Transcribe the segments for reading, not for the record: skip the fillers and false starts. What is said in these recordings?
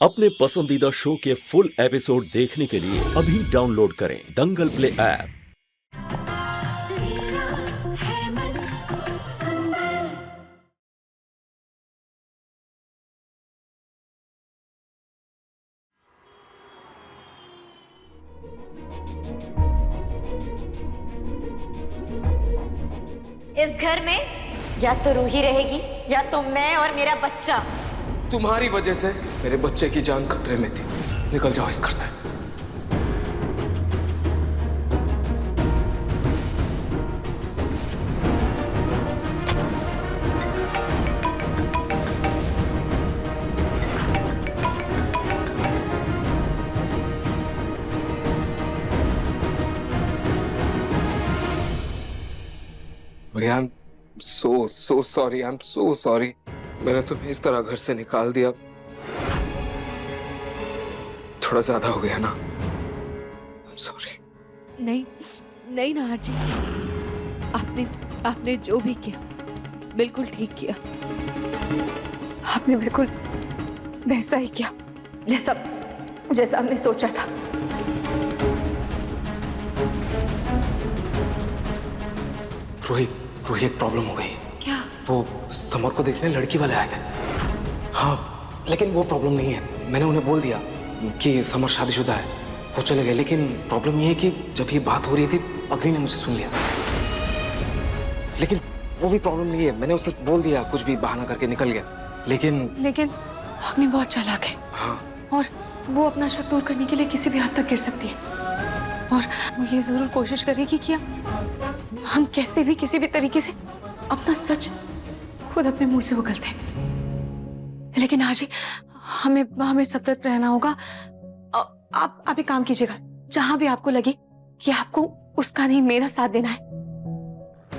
अपने पसंदीदा शो के फुल एपिसोड देखने के लिए अभी डाउनलोड करें दंगल प्ले ऐप। इस घर में या तो रूही रहेगी या तो मैं और मेरा बच्चा। तुम्हारी वजह से मेरे बच्चे की जान खतरे में थी। निकल जाओ इस घर से। I am so sorry. I am so sorry. मैंने तुम्हें इस तरह घर से निकाल दिया। थोड़ा ज्यादा हो गया ना। I am sorry. नहीं नहीं नाहर जी, आपने जो भी किया बिल्कुल ठीक किया। आपने बिल्कुल वैसा ही किया जैसा हमने सोचा था। रूही एक प्रॉब्लम हो गई। क्या? वो समर को देखने लड़की वाले आए थे। हाँ, लेकिन वो प्रॉब्लम नहीं है। मैंने उन्हें बोल दिया कि समर शादीशुदा है। वो चले गए। लेकिन प्रॉब्लम ये है कि जब ये बात हो रही थी अग्नि ने मुझे सुन लिया। लेकिन वो भी प्रॉब्लम नहीं है। मैंने उसे बोल दिया, कुछ भी बहाना करके निकल गया। लेकिन अग्नि बहुत चालाक है। हाँ, और वो अपना शक दूर करने के लिए किसी भी हद तक गिर सकती है। और वो ये जरूर कोशिश करेगी कि हम कैसे भी किसी भी तरीके से अपना सच खुद अपने मुंह से उगलते हैं। लेकिन आज ही हमें सतर्क रहना होगा। आप एक काम कीजिएगा, जहां भी आपको लगे कि आपको उसका नहीं मेरा साथ देना है,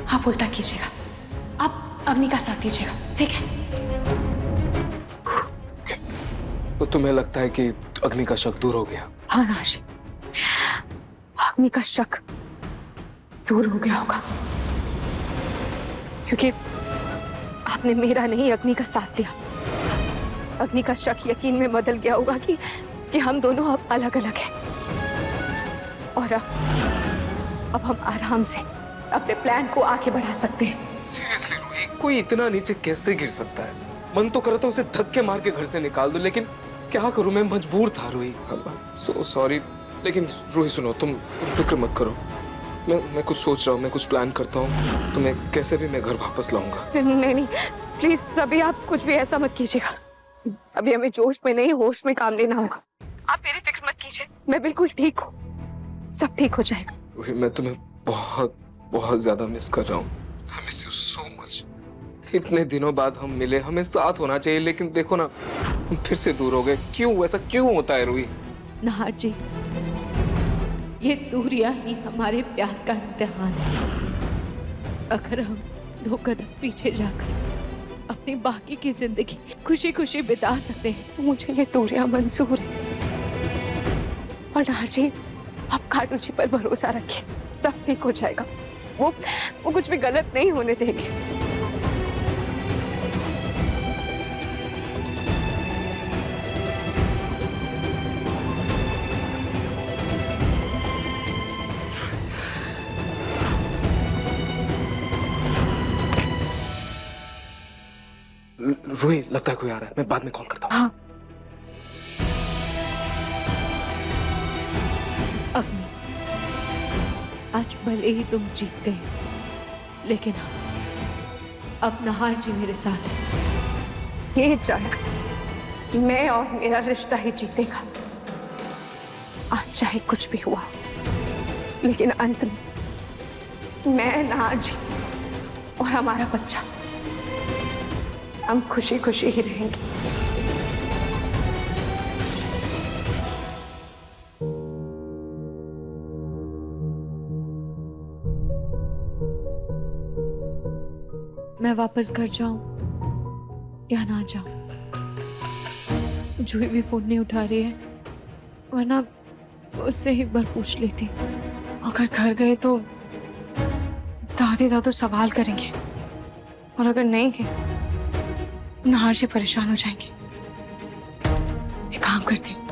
आप उल्टा कीजिएगा। आप अग्नि का साथ दीजिएगा, ठीक है? तो तुम्हें लगता है कि अग्नि का शक दूर हो गया? हाँ नाशी, अग्नि का शक दूर हो गया होगा, क्योंकि आपने मेरा नहीं अग्नि का साथ दिया। अग्नि का शक यकीन में बदल गया होगा कि हम दोनों अब अलग अलग हैं। और अब हम आराम से अपने प्लान को आगे बढ़ा सकते हैं। सीरियसली रूही, कोई इतना नीचे कैसे गिर सकता है? मन तो करता उसे धक्के मार के घर से निकाल दो, लेकिन क्या करूं, मैं मजबूर था रूही। So sorry. लेकिन रूही सुनो, तुम फिक्र मत करो। मैं कुछ सोच रहा हूँ, मैं कुछ प्लान करता हूँ। तुम्हें कैसे भी मैं घर वापस लाऊंगा। नहीं प्लीज, अभी आप कुछ भी ऐसा मत कीजिएगा। अभी हमें जोश में नहीं होश में काम लेना होगा। आप मेरी फिक्र मत कीजिए, मैं बिल्कुल ठीक हूँ। सब ठीक हो जाएगा। रूही, मैं तुम्हें बहुत बहुत ज्यादा मिस कर रहा हूँ। I miss you so much. इतने दिनों बाद हम मिले, हमें साथ होना चाहिए, लेकिन देखो ना, हम फिर से दूर हो गए। क्यों? ऐसा क्यों होता है रूही? नाहर जी, ये दूरियां ही हमारे प्यार का इम्तिहान है। अगर हम 2 कदम पीछे जाकर अपनी बाकी की जिंदगी खुशी खुशी बिता सकते हैं तो मुझे ये दूरियां मंजूर है। और नाहर जी, आप खाटू जी पर भरोसा रखिए, सब ठीक हो जाएगा। वो कुछ भी गलत नहीं होने देंगे। रूही, लगता है कोई आ रहा है। मैं बाद में कॉल करता हूँ। हाँ। अग्नि, आज भले ही तुम जीत गए, लेकिन अब नाहर जी मेरे साथ है। ये जंग मैं और मेरा रिश्ता ही जीतेगा। आज चाहे कुछ भी हुआ, लेकिन अंत में मैं, नाहर जी और हमारा बच्चा, हम खुशी खुशी ही रहेंगे। मैं वापस घर जाऊं या ना जाऊं? जूही भी फोन नहीं उठा रही है, वरना उससे एक बार पूछ लेती। अगर घर गए तो दादी दादू सवाल करेंगे, और अगर नहीं गए नाहर से परेशान हो जाएंगे। एक काम करती हूँ,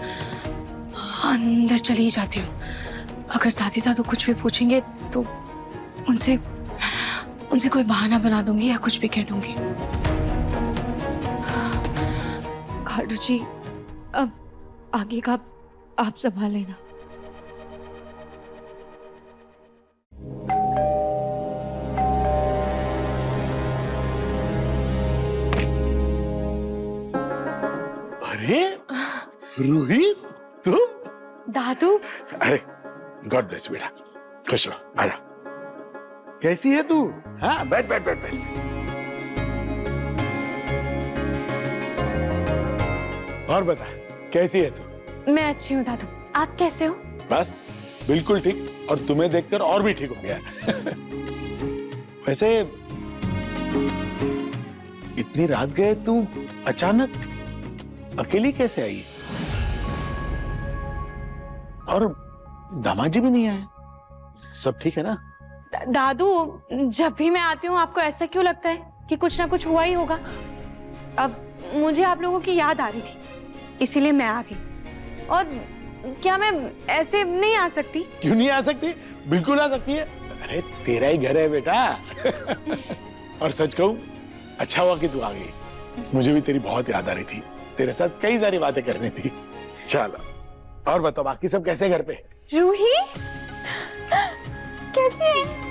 अंदर चली ही जाती हूँ। अगर दादी दादू कुछ भी पूछेंगे तो उनसे कोई बहाना बना दूंगी या कुछ भी कह दूंगी। खाटू जी, अब आगे का आप संभाल लेना। अरे रूही, तुम? दादू, अरे गॉड ब्लेस बेटा, खुश रहो, आजा। कैसी है तू? हाँ, बैठ बैठ बैठ बैठ। और बता, कैसी है तू? मैं अच्छी हूँ दादू, आप कैसे हो? बस बिल्कुल ठीक, और तुम्हें देखकर और भी ठीक हो गया। वैसे इतनी रात गए तू अचानक अकेली कैसे आई? और दामाद जी भी नहीं आए? सब ठीक है ना? दादू, जब भी मैं आती हूँ आपको ऐसा क्यों लगता है कि कुछ ना कुछ हुआ ही होगा? अब मुझे आप लोगों की याद आ रही थी, इसीलिए मैं आ गई। और क्या मैं ऐसे नहीं आ सकती? क्यों नहीं आ सकती? बिल्कुल आ सकती है। अरे तेरा ही घर है बेटा। और सच कहूं, अच्छा हुआ कि तू आ गई। मुझे भी तेरी बहुत याद आ रही थी, तेरे साथ कई सारी बातें करनी थी। चलो, और बताओ बाकी सब कैसे घर पे? रूही कैसे है?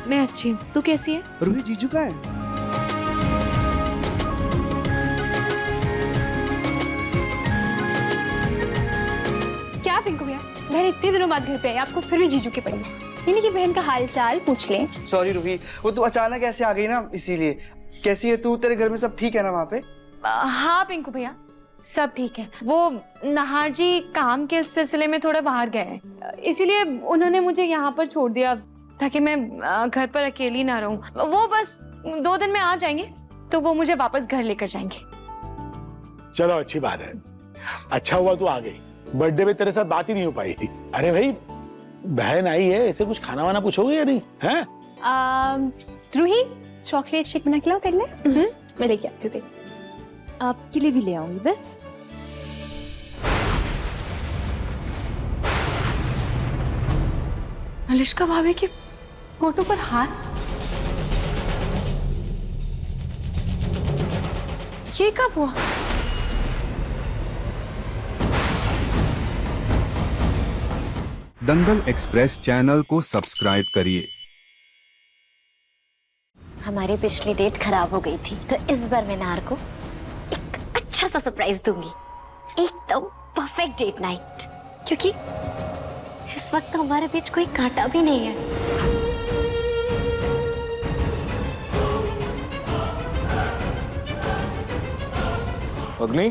मैं अच्छी हूँ, तू कैसी है? रूही जीजू का है। क्या पिंकू भैया, बहन इतने दिनों बाद घर पे आई, आपको फिर भी जीजू के पड़ी है। यानी कि बहन का हाल चाल पूछ लें। सॉरी रूही, वो तू अचानक ऐसे आ गई ना, इसीलिए। कैसी है तू? तेरे घर में सब ठीक है ना वहाँ पे? हाँ पिंकू भैया, सब ठीक है। वो नहार जी काम के सिलसिले में थोड़ा बाहर गए हैं, इसीलिए उन्होंने मुझे यहाँ पर छोड़ दिया ताकि मैं घर पर अकेली ना रहूं। वो बस 2 दिन में आ जाएंगे, तो वो मुझे वापस घर लेकर जाएंगे। चलो अच्छी बात है, अच्छा हुआ तू आ गई। बर्थडे में तेरे साथ बात ही नहीं हो पाई थी। अरे भाई, बहन आई है, ऐसे कुछ खाना वाना पूछोगे या नहीं? हैं? रूही, चॉकलेट शेक बना के लाओ तेरे लिए। मैं लेके आती हूँ। आपके लिए भी ले आऊंगी बस। मलिष्का भाभी की फोटो पर हाथ, ये कब हुआ? दंगल एक्सप्रेस चैनल को सब्सक्राइब करिए। हमारी पिछली डेट खराब हो गई थी, तो इस बार मैं नार को एक अच्छा सा सरप्राइज दूंगी, एकदम परफेक्ट डेट नाइट, क्योंकि इस वक्त हमारे बीच कोई कांटा भी नहीं है। अग्नि,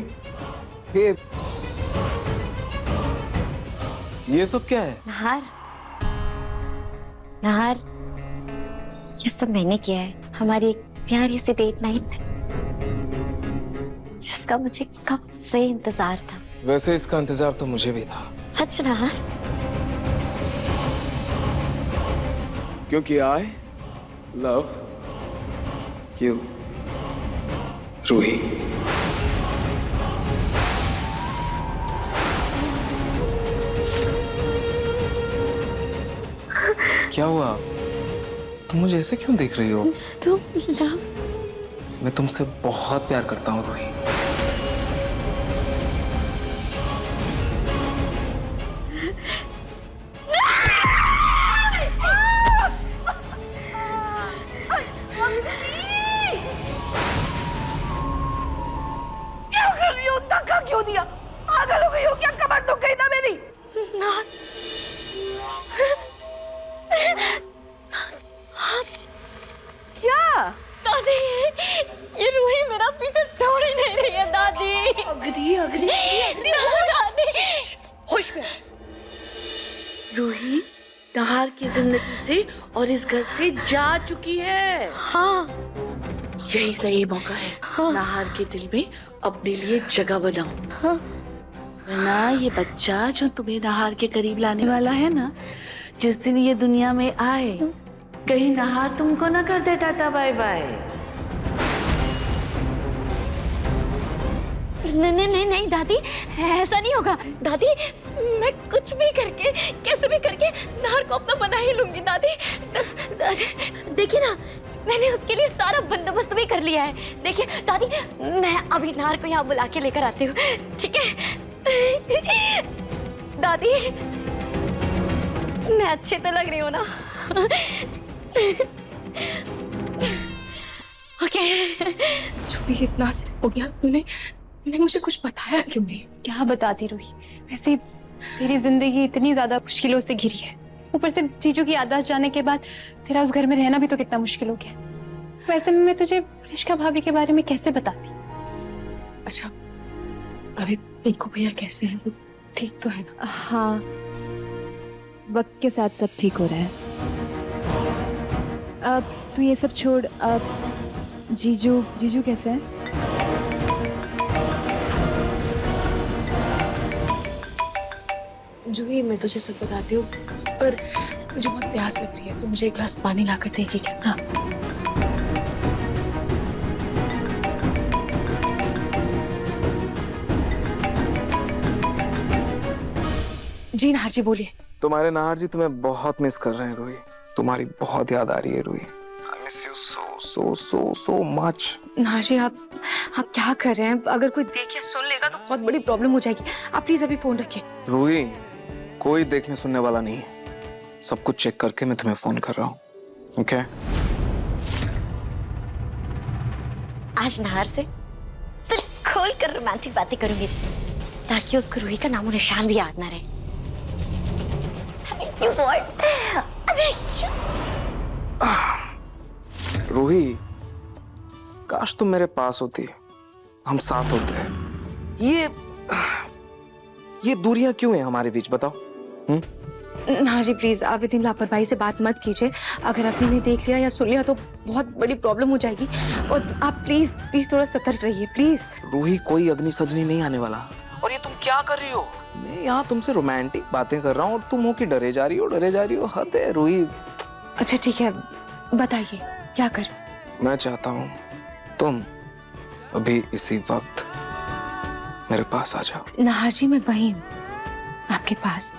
ये सब क्या है? नहार, नहार, ये सब मैंने किया है। हमारी एक प्यारी सी डेट नाइट जिसका मुझे कब से इंतजार था। वैसे इसका इंतजार तो मुझे भी था। सच नहार? क्योंकि आई लव यू रूही। क्या हुआ? तुम मुझे ऐसे क्यों देख रही हो? तुम लव? मैं तुमसे बहुत प्यार करता हूँ रूही। धक्का क्यों दिया? पागल हो गई हो क्या? कमर तो गई ना मेरी। क्या दादी, ये रूही मेरा पीछे छोड़ ही नहीं रही है दादी। अगदी अगदी दादी, होश में। रूही नहार की जिंदगी से और इस घर से जा चुकी है। हाँ, यही सही मौका है। हाँ। नहार के दिल में अपने लिए जगह बनाओ। हाँ। वरना ये बच्चा जो तुम्हें नहार के करीब लाने वाला है ना, जिस दिन ये दुनिया में आए, कहीं नहार तुमको ना कर दे टाटा बाय बाय। नहीं दादी, ऐसा नहीं होगा दादी। मैं कुछ भी करके, कैसे भी करके नाहर को अपना बना ही लूंगी दादी। देखिए ना, मैंने उसके लिए सारा बंदोबस्त भी कर लिया है। देखिए दादी, मैं अभी नाहर को यहाँ बुला के लेकर आती हूँ, ठीक है दादी? मैं अच्छी तो लग रही हूँ ना? ओके। जो भी इतना से हो गया, तूने मुझे कुछ बताया क्यों नहीं? क्या बताती रूही, वैसे तेरी जिंदगी इतनी ज्यादा मुश्किलों से घिरी है, ऊपर से जीजू की याददाश्त जाने के बाद तेरा उस घर में रहना भी तो कितना मुश्किल हो गया। वैसे में मैं तुझे रिश्का भाभी के बारे में कैसे बताती? अच्छा, अभी पिंकू भैया कैसे हैं? वो ठीक तो है ना? हाँ, वक्त के साथ सब ठीक हो रहा है। अब तू ये सब छोड़, अब जीजू कैसे हैं? जूही, मैं तुझे सब बताती हूँ, पर मुझे बहुत प्यास लग रही है, तो मुझे एक गिलास पानी लाकर देगी क्या? हाँ। जी नाहर जी, बोलिए। तुम्हारे नाहर जी तुम्हें बहुत मिस कर रहे हैं रूही। तुम्हारी बहुत याद आ रही है Ruhi. I miss you so much। Nahar जी, आप क्या कर रहे हैं? अगर कोई देख या सुन लेगा तो बहुत बड़ी प्रॉब्लम हो जाएगी। आप प्लीज अभी फोन रखिए। रूही, कोई देखने सुनने वाला नहीं है। सब कुछ चेक करके मैं तुम्हें फोन कर रहा हूँ, ओके? आज नाहर से दिल खोल कर रोमांटिक बातें करूंगी, ताकि उसको रूही का नामो निशान भी याद ना रहे। रूही, काश तुम मेरे पास होती, हम साथ होते। ये दूरियां क्यों हैं हमारे बीच, बताओ? नाहर जी, प्लीज आप इतनी लापरवाही से बात मत कीजिए। अगर आपने ने देख लिया या सुन लिया तो बहुत बड़ी प्रॉब्लम हो जाएगी। और आप प्लीज थोड़ा सतर्क रहिए, प्लीज। रूही, कोई अग्नि सजनी नहीं आने वाला। और ये तुम क्या कर रही हो? मैं यहाँ तुमसे रोमांटिक बातें कर रहा हूँ और तुम हो कि डरे जा रही हो। हद है रूही। अच्छा ठीक है, बताइए क्या कर? मैं चाहता हूँ तुम अभी इसी वक्त मेरे पास आ जाओ। नाहर जी, मैं वही हूँ आपके पास।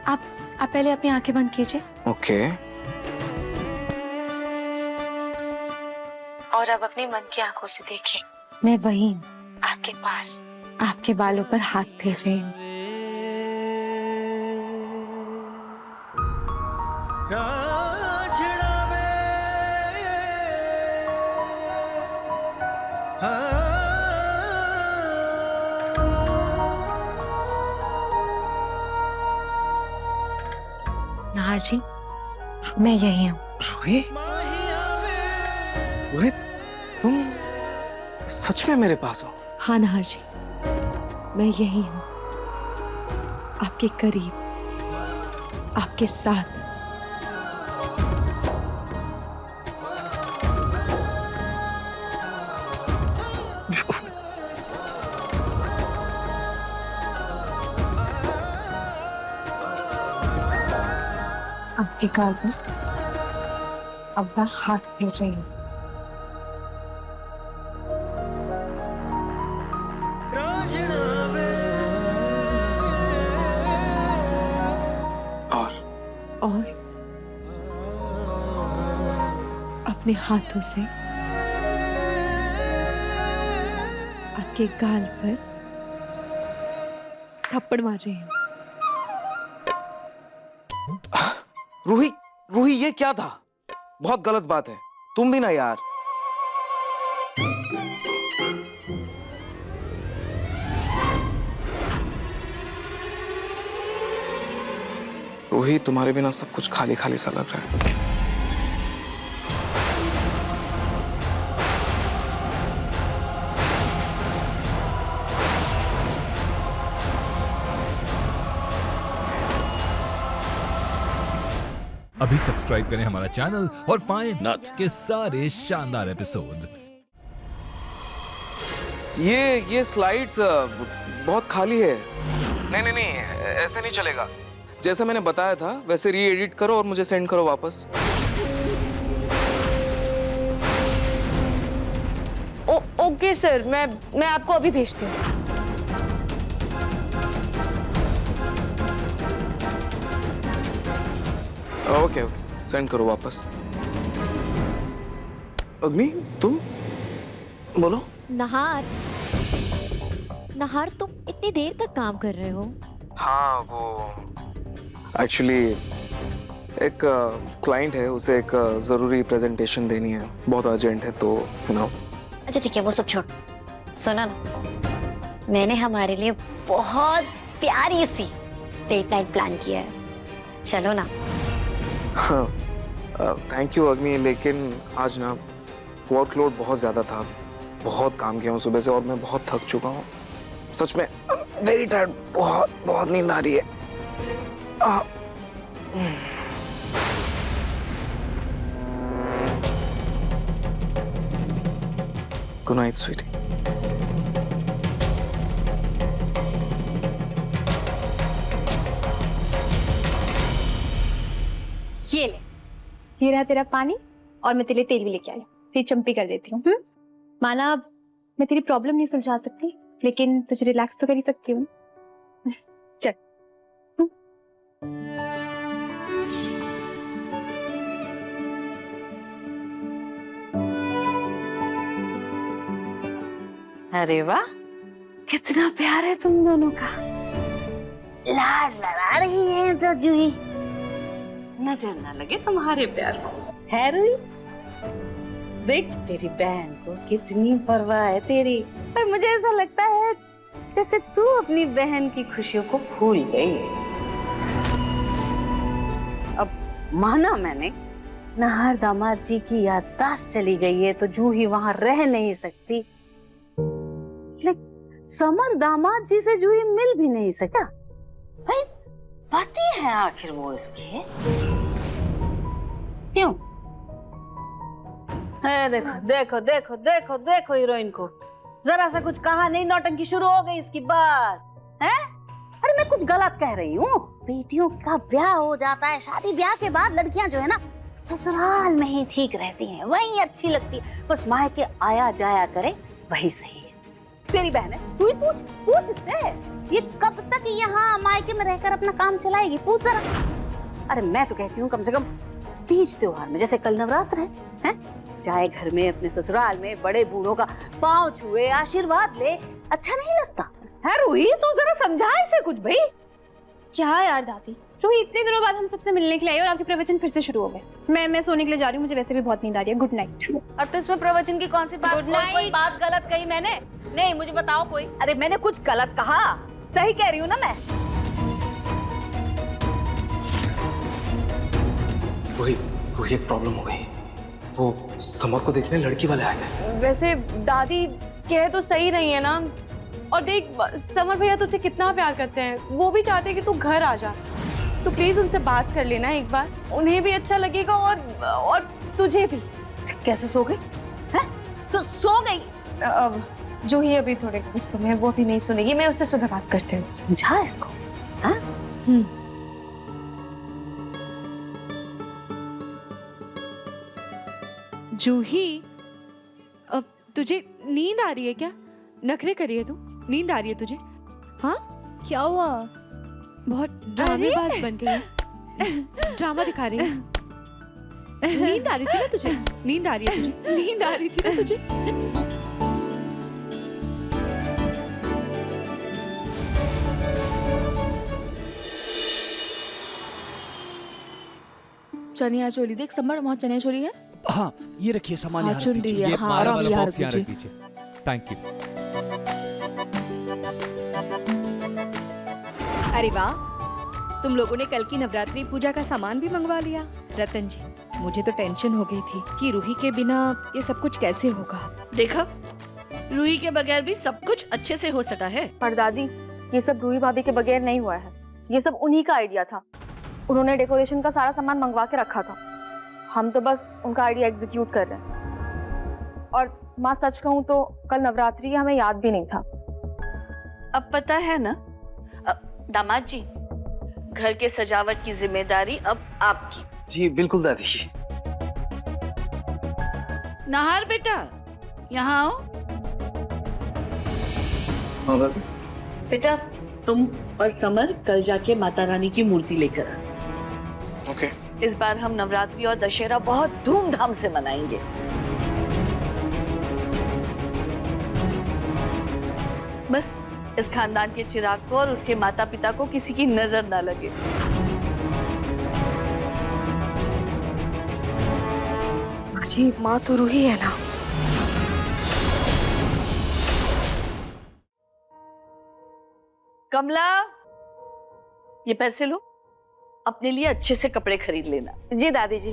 आप पहले अपनी आंखें बंद कीजिए। ओके। और अब अपनी मन की आंखों से देखिए, मैं वही हूँ आपके पास, आपके बालों पर हाथ फेर रही हूँ। नाहर जी, मैं यही हूँ। रूही, तुम सच में मेरे पास हो? हाँ नाहर जी, मैं यही हूँ, आपके करीब, आपके साथ। आपके गाल पर अपना हाथ फेर रही हूँ। और अपने हाथों से आपके गाल पर थप्पड़ मार रही हूँ। रूही, ये क्या था? बहुत गलत बात है। तुम भी ना यार। रूही, तुम्हारे बिना सब कुछ खाली खाली सा लग रहा है। अभी सब्सक्राइब करें हमारा चैनल और पाएं नथ के सारे शानदार एपिसोड्स। ये स्लाइड्स बहुत खाली है। नहीं, ऐसे नहीं चलेगा। जैसे मैंने बताया था वैसे री एडिट करो और मुझे सेंड करो वापस। ओके सर, मैं आपको अभी भेजती हूँ। ओके ओके, सेंड करो वापस। अग्नि तुम बोलो। नहार, नहार तुम इतनी देर तक काम कर रहे हो? हाँ वो एक्चुअली एक क्लाइंट है, उसे एक जरूरी प्रेजेंटेशन देनी है, बहुत अर्जेंट है, तो यू नो। अच्छा ठीक है, वो सब छोड़। सुना ना, मैंने हमारे लिए बहुत प्यारी सी डेट नाइट प्लान किया है, चलो ना। हाँ थैंक यू अग्नि, लेकिन आज ना वर्कलोड बहुत ज्यादा था, बहुत काम किया हूँ सुबह से और मैं बहुत थक चुका हूँ, सच में वेरी टायर्ड, बहुत बहुत नींद आ रही है। Good night sweetie. ये ले, ये रहा तेरा पानी और मैं तेरे लिए तेल भी लेके आई हूँ। तेरी चंपी कर देती हूँ। माना मैं तेरी प्रॉब्लम नहीं सुलझा सकती, लेकिन तुझे रिलैक्स तो कर ही सकती हूँ। चल। अरे वाह, कितना प्यार है तुम दोनों का। लाड लड़ा रही है तो जूही, नजर ना लगे तुम्हारे प्यार को। है रुई, देख तेरी बहन को कितनी परवाह है तेरी, पर मुझे ऐसा लगता है जैसे तू अपनी बहन की खुशियों को भूल गई। अब माना मैंने, नहार दामाद जी की याददाश्त चली गई है तो जूही वहां रह नहीं सकती, लेकिन समर दामाद जी से जूही मिल भी नहीं सका। भाई पति है आखिर वो इसके, क्यों? देखो देखो देखो देखो देखो हीरोइन को, जरा सा कुछ कहा नहीं, नौटंकी शुरू हो गई इसकी बस। हैं? अरे मैं कुछ गलत कह रही हूँ? बेटियों का ब्याह हो जाता है, शादी ब्याह के बाद लड़कियां जो है ना ससुराल में ही ठीक रहती हैं, वही अच्छी लगती है, बस मायके आया जाया करे वही सही है। तेरी बहन है, तू ही पूछ, पूछ इससे, ये कब तक यहाँ मायके में रहकर अपना काम चलाएगी, पूछ जरा। अरे मैं तो कहती हूँ कम से कम तीज त्योहार में, जैसे कल नवरात्र है, जाए घर में अपने ससुराल में, बड़े बूढ़ों का पांव छुए, आशीर्वाद ले, अच्छा नहीं लगता है? रूही तू जरा समझा इसे कुछ भाई। क्या यार दादी, रूही इतने दिनों बाद हम सबसे मिलने के लिए आई और आपके प्रवचन फिर से शुरू हो गए। मैं सोने के लिए जा रही हूँ, मुझे वैसे भी बहुत नींद आ रही है। Good night. अब तो इसमें प्रवचन की कौन सी बात? कोई बात गलत कही मैंने? नहीं मुझे बताओ कोई। अरे मैंने कुछ गलत कहा? सही कह रही हूँ ना मैं। रूही एक प्रॉब्लम हो गई, वो समर को देखने लड़की वाले आए थे। वैसे दादी कह तो सही रही है ना, और देख समर भैया तुझसे कितना प्यार करते हैं, वो भी चाहते हैं कि तू घर आ जा, तो प्लीज उनसे बात कर लेना एक बार, उन्हें भी अच्छा लगेगा और तुझे भी। कैसे सो गई? हैं? सो गई? जो ही अभी थोड़े कुछ समय, वो अभी नहीं सुनेगी, मैं उससे सुबह बात करती हूँ। समझा इसको? हाँ? जूही, अब तुझे नींद आ रही है क्या? नखरे करी है तू? नींद आ रही है तुझे? हाँ क्या हुआ? बहुत ड्रामेबाज बन गई है, ड्रामा दिखा रही है। नींद आ रही थी ना तुझे? नींद आ रही है तुझे? नींद आ रही थी ना तुझे? चनिया चोली देख समर, वहाँ चनिया चोली है। हाँ ये रखिए सामान यहाँ रख चुन दीजिए। रही है, ये हाँ, माला आराम वाला से यहाँ बॉक्स रख यहाँ रख दीजिए। दीजिए। Thank you. अरे वाह, तुम लोगों ने कल की नवरात्रि पूजा का सामान भी मंगवा लिया। रतन जी, मुझे तो टेंशन हो गई थी कि रूही के बिना ये सब कुछ कैसे होगा। देखा, रूही के बगैर भी सब कुछ अच्छे से हो सका है। पर दादी, ये सब रूही भाभी के बगैर नहीं हुआ है, ये सब उन्हीं का आइडिया था। उन्होंने डेकोरेशन का सारा सामान मंगवा के रखा था, हम तो बस उनका आइडिया एग्जीक्यूट कर रहे हैं। और माँ सच कहूँ तो कल नवरात्रि हमें याद भी नहीं था। अब पता है ना दामाद जी, घर के सजावट की जिम्मेदारी अब आपकी। जी बिल्कुल दादी। नहार बेटा, यहाँ आओ। हाँ दादी। बेटा तुम और समर कल जाके माता रानी की मूर्ति लेकर आओ। ओके। इस बार हम नवरात्रि और दशहरा बहुत धूमधाम से मनाएंगे। बस इस खानदान के चिराग को और उसके माता पिता को किसी की नजर ना लगे। जी माँ तो रूही है ना। कमला, ये पैसे लो, अपने लिए अच्छे से कपड़े खरीद लेना। जी दादी जी।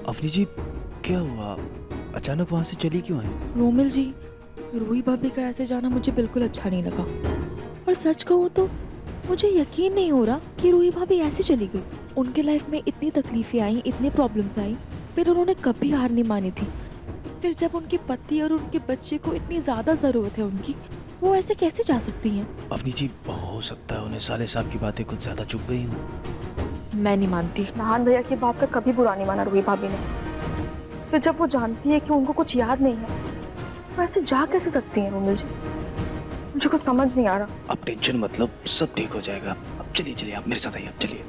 अवनी जी, क्या हुआ? अचानक वहां से चली क्यों आई? रोमिल जी, रूही भाभी का ऐसे जाना मुझे बिल्कुल अच्छा नहीं लगा। और सच कहूँ तो मुझे यकीन नहीं हो रहा कि रूही भाभी ऐसे चली गई। उनके लाइफ में इतनी तकलीफें आई, इतनी प्रॉब्लम्स आई, फिर उन्होंने कभी हार नहीं मानी थी। फिर जब उनके पति और उनके बच्चे को इतनी ज्यादा जरूरत है उनकी, वो ऐसे कैसे जा सकती हैं? अवनी जी, हो सकता है उन्हें साले साहब की बातें कुछ ज्यादा चुभ गई हो। मैं नहीं मानती। नहान भैया की बात का कभी बुरा नहीं माना रूही भाभी ने। फिर जब वो जानती है कि उनको कुछ याद नहीं है, वो ऐसे जा कैसे सकती हैं रोमिल जी? मुझे कुछ समझ नहीं आ रहा। अब टेंशन मतलब, सब ठीक हो जाएगा। अब चलिए चलिए, आप मेरे साथ आइए, अब चलिए।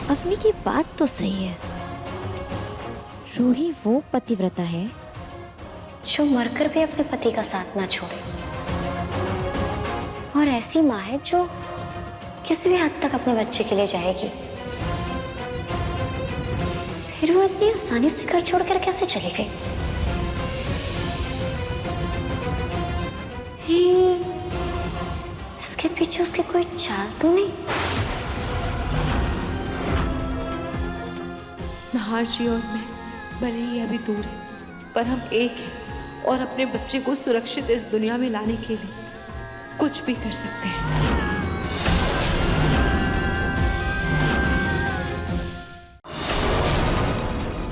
अवनी की बात तो सही है। रूही वो पतिव्रता है जो मरकर भी अपने पति का साथ ना छोड़े, और ऐसी माँ है जो किसी भी हद तक अपने बच्चे के लिए जाएगी। फिर वो इतनी आसानी से घर छोड़कर कैसे चली गई? इसके पीछे उसकी कोई चाल तो नहीं? नहार जी और मैं भले ही अभी दूर हैं, पर हम एक हैं और अपने बच्चे को सुरक्षित इस दुनिया में लाने के लिए कुछ भी कर सकते हैं।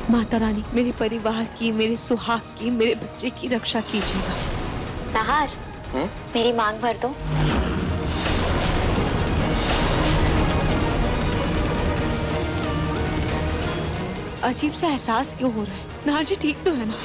माता रानी, मेरे परिवार की, मेरे सुहाग की, मेरे बच्चे की रक्षा कीजिएगा। नहार, मेरी मांग भर दो। अजीब सा एहसास क्यों हो रहा है? नहार जी ठीक तो है ना?